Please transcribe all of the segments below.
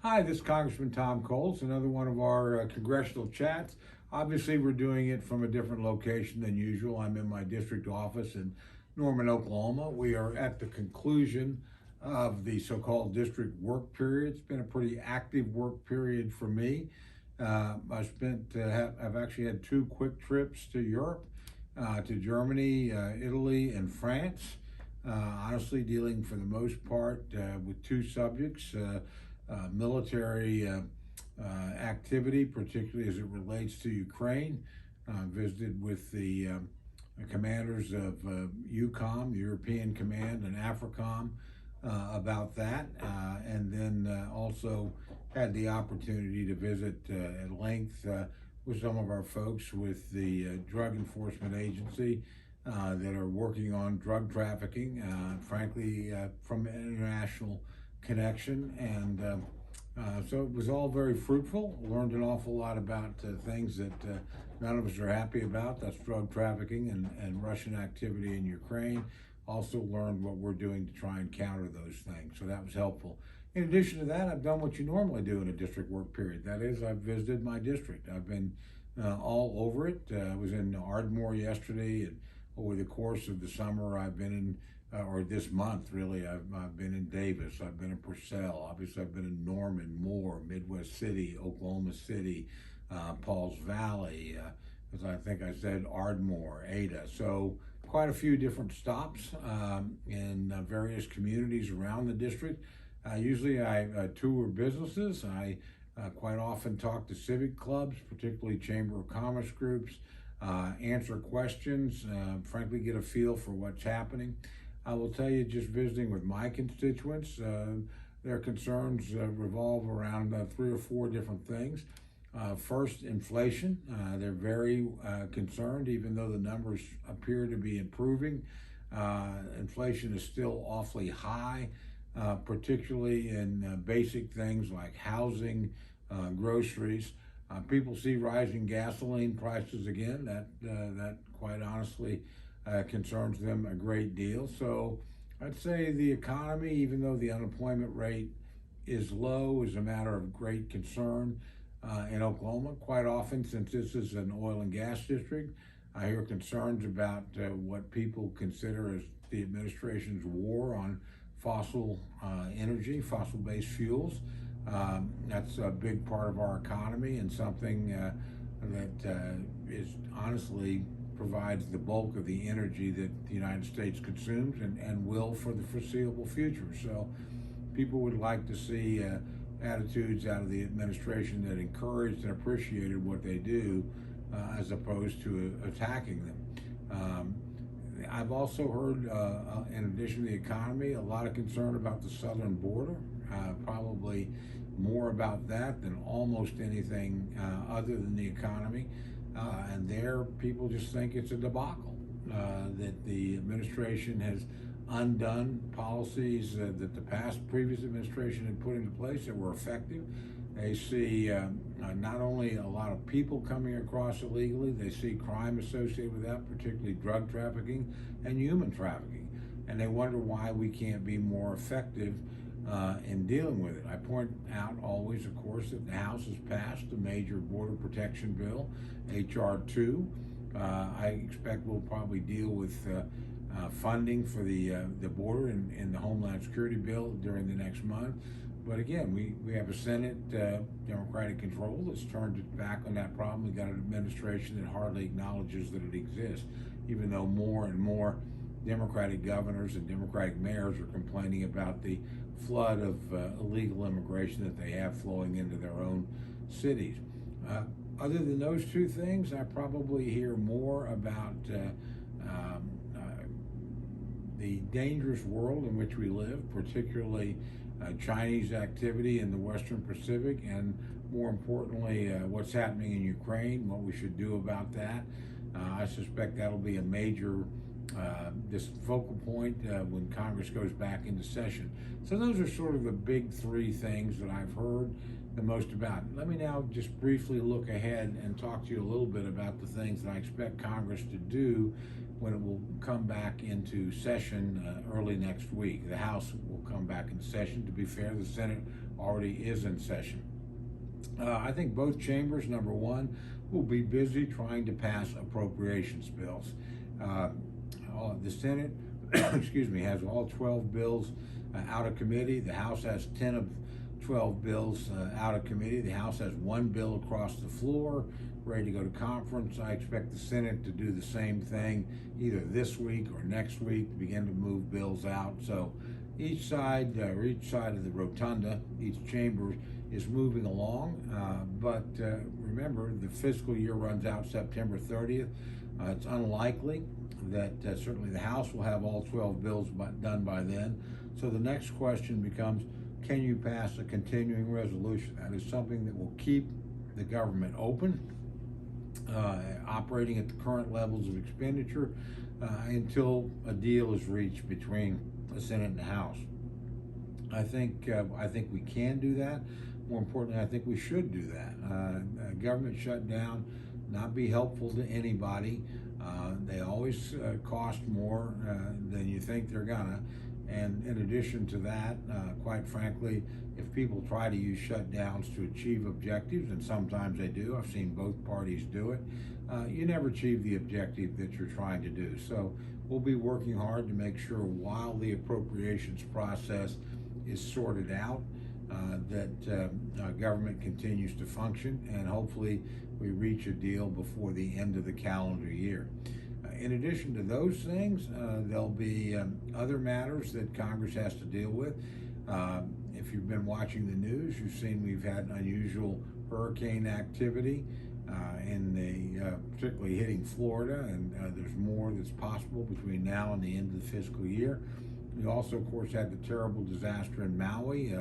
Hi, this is Congressman Tom Coles, another one of our congressional chats. Obviously, we're doing it from a different location than usual. I'm in my district office in Norman, Oklahoma. We are at the conclusion of the so-called district work period. It's been a pretty active work period for me. I've actually had two quick trips to Europe, to Germany, Italy, and France. Honestly, dealing for the most part with two subjects. Military activity, particularly as it relates to Ukraine. Visited with the commanders of EUCOM, European Command, and AFRICOM about that, and then also had the opportunity to visit at length with some of our folks with the Drug Enforcement Agency that are working on drug trafficking, frankly, from an international connection, and so it was all very fruitful. Learned an awful lot about things that none of us are happy about. That's drug trafficking and Russian activity in Ukraine. Also learned what we're doing to try and counter those things. So that was helpful. In addition to that, I've done what you normally do in a district work period. That is, I've visited my district. I've been all over it. I was in Ardmore yesterday, and over the course of the summer, I've been in or this month really, I've been in Davis, I've been in Purcell, obviously I've been in Norman, Moore, Midwest City, Oklahoma City, Pauls Valley, as I think I said, Ardmore, Ada. So quite a few different stops in various communities around the district. Usually I tour businesses. I quite often talk to civic clubs, particularly Chamber of Commerce groups, answer questions, frankly get a feel for what's happening. I will tell you, just visiting with my constituents, their concerns revolve around three or four different things. First, inflation. They're very concerned, even though the numbers appear to be improving. Inflation is still awfully high, particularly in basic things like housing, groceries. People see rising gasoline prices again. That quite honestly concerns them a great deal. So I'd say the economy, even though the unemployment rate is low, is a matter of great concern in Oklahoma. Quite often, since this is an oil and gas district, I hear concerns about what people consider as the administration's war on fossil energy, fossil-based fuels. That's a big part of our economy and something that is honestly provides the bulk of the energy that the United States consumes and will for the foreseeable future. So people would like to see attitudes out of the administration that encouraged and appreciated what they do as opposed to attacking them. I've also heard, in addition to the economy, a lot of concern about the southern border, probably more about that than almost anything other than the economy. And there, people just think it's a debacle, that the administration has undone policies that the previous administration had put into place that were effective. They see not only a lot of people coming across illegally, they see crime associated with that, particularly drug trafficking and human trafficking. And they wonder why we can't be more effective in dealing with it. I point out always, of course, that the House has passed a major border protection bill, H.R. 2. I expect we'll probably deal with funding for the border in the Homeland Security bill during the next month. But again, we have a Senate Democratic control that's turned its back on that problem. We've got an administration that hardly acknowledges that it exists, even though more and more Democratic governors and Democratic mayors are complaining about the flood of illegal immigration that they have flowing into their own cities. Other than those two things, I probably hear more about the dangerous world in which we live, particularly Chinese activity in the Western Pacific, and more importantly, what's happening in Ukraine, what we should do about that. I suspect that'll be a major this focal point when Congress goes back into session. So those are sort of the big three things that I've heard the most about. Let me now just briefly look ahead and talk to you a little bit about the things that I expect Congress to do when it will come back into session early next week. The House will come back into session. To be fair, the Senate already is in session. I think both chambers, number one, will be busy trying to pass appropriations bills. The Senate, excuse me, has all 12 bills out of committee. The House has 10 of 12 bills out of committee. The House has one bill across the floor, ready to go to conference. I expect the Senate to do the same thing either this week or next week to begin to move bills out. So each side of the rotunda, each chamber is moving along, but remember, the fiscal year runs out September 30th. It's unlikely that certainly the House will have all 12 bills done by then. So the next question becomes, can you pass a continuing resolution? That is something that will keep the government open, operating at the current levels of expenditure until a deal is reached between the Senate and the House. I think we can do that. More importantly, I think we should do that. Government shutdown not be helpful to anybody. They always cost more than you think they're gonna. And in addition to that, quite frankly, if people try to use shutdowns to achieve objectives, and sometimes they do, I've seen both parties do it, you never achieve the objective that you're trying to do. So we'll be working hard to make sure while the appropriations process is sorted out, that government continues to function, and hopefully we reach a deal before the end of the calendar year. In addition to those things, there'll be other matters that Congress has to deal with. If you've been watching the news, you've seen we've had unusual hurricane activity particularly hitting Florida, and there's more that's possible between now and the end of the fiscal year. We also, of course, had the terrible disaster in Maui,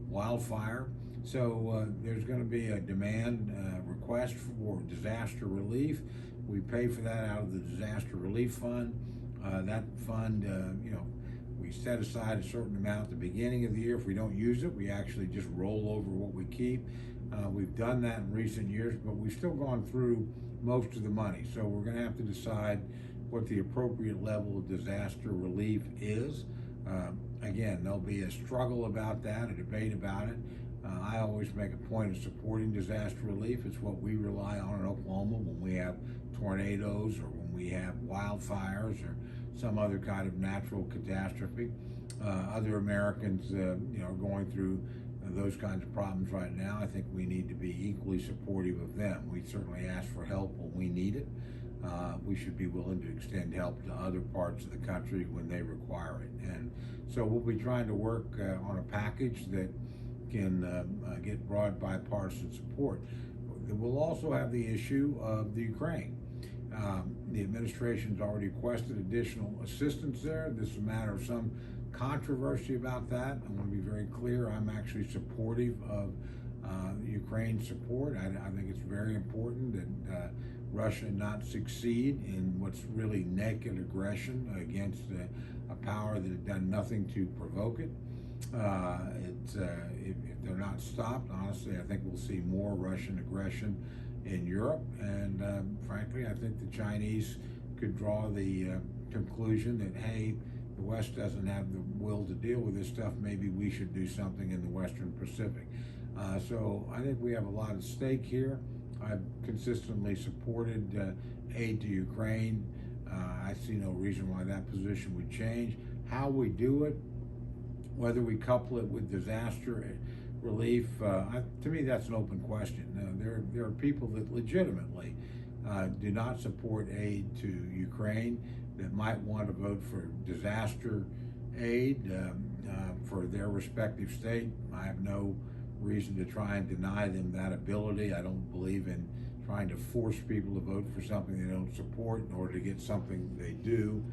wildfire. So there's going to be a demand request for disaster relief. We pay for that out of the disaster relief fund. That fund, we set aside a certain amount at the beginning of the year. If we don't use it, we actually just roll over what we keep. We've done that in recent years, but we've still gone through most of the money. So we're going to have to decide what the appropriate level of disaster relief is. Again, there'll be a struggle about that, a debate about it. I always make a point of supporting disaster relief. It's what we rely on in Oklahoma when we have tornadoes or when we have wildfires or some other kind of natural catastrophe. Other Americans, are going through those kinds of problems right now. I think we need to be equally supportive of them. We certainly ask for help when we need it. We should be willing to extend help to other parts of the country when they require it. And so we'll be trying to work on a package that can get broad bipartisan support. We'll also have the issue of the Ukraine. The administration's already requested additional assistance there. This is a matter of some controversy about that. I want to be very clear. I'm actually supportive of Ukraine support. I think it's very important that Russia not succeed in what's really naked aggression against a power that had done nothing to provoke it. If they're not stopped, honestly, I think we'll see more Russian aggression in Europe. And frankly, I think the Chinese could draw the conclusion that, hey, the West doesn't have the will to deal with this stuff. Maybe we should do something in the Western Pacific. So I think we have a lot at stake here. I've consistently supported aid to Ukraine. I see no reason why that position would change. How we do it, whether we couple it with disaster relief, to me that's an open question. There are people that legitimately do not support aid to Ukraine that might want to vote for disaster aid for their respective state. I have no reason to try and deny them that ability. I don't believe in trying to force people to vote for something they don't support in order to get something they do.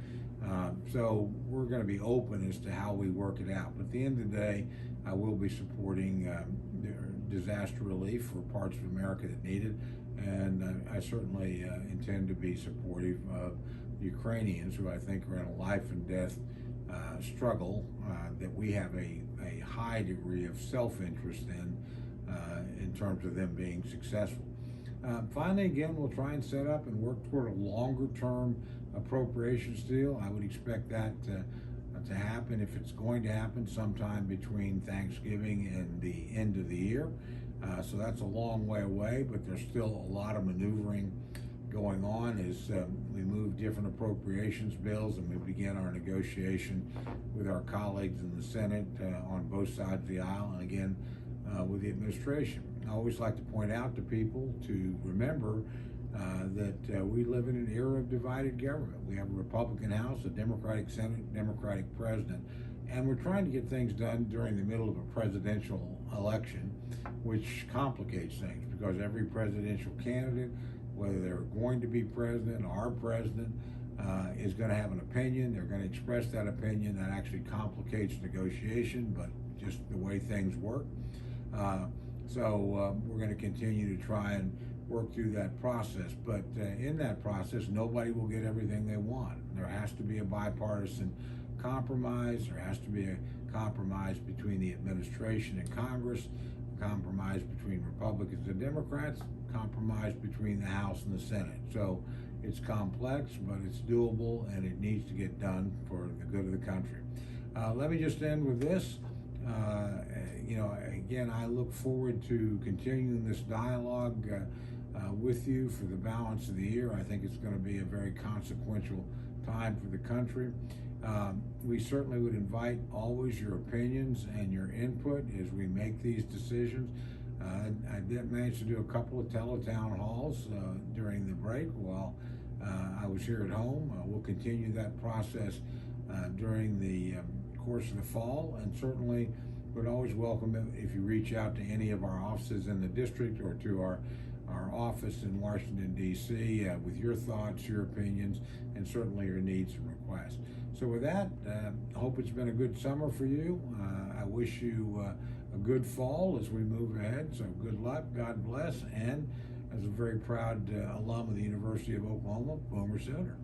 So we're going to be open as to how we work it out. But at the end of the day, I will be supporting disaster relief for parts of America that need it. And I certainly intend to be supportive of Ukrainians who I think are in a life and death struggle that we have a high degree of self-interest in terms of them being successful. Finally, again, we'll try and set up and work toward a longer-term appropriations deal. I would expect that to happen, if it's going to happen, sometime between Thanksgiving and the end of the year. So that's a long way away, but there's still a lot of maneuvering going on as we move different appropriations bills and we begin our negotiation with our colleagues in the Senate on both sides of the aisle, and again with the administration. I always like to point out to people to remember that we live in an era of divided government. We have a Republican House, a Democratic Senate, Democratic President, and we're trying to get things done during the middle of a presidential election, which complicates things because every presidential candidate, whether they're going to be president or are president, is going to have an opinion. They're going to express that opinion. That actually complicates negotiation, but just the way things work. So we're going to continue to try and work through that process. But in that process, nobody will get everything they want. There has to be a bipartisan compromise. There has to be a compromise between the administration and Congress, a compromise between Republicans and Democrats, compromise between the House and the Senate. So it's complex, but it's doable, and it needs to get done for the good of the country. Let me just end with this. Again, I look forward to continuing this dialogue with you for the balance of the year. I think it's going to be a very consequential time for the country. We certainly would invite always your opinions and your input as we make these decisions. I did manage to do a couple of teletown halls during the break while I was here at home. We'll continue that process during the course of the fall, and certainly would always welcome it if you reach out to any of our offices in the district or to our office in Washington, D.C. With your thoughts, your opinions, and certainly your needs and requests. So with that, I hope it's been a good summer for you. I wish you a good fall as we move ahead. So good luck, God bless, and as a very proud alum of the University of Oklahoma, Boomer Sooner.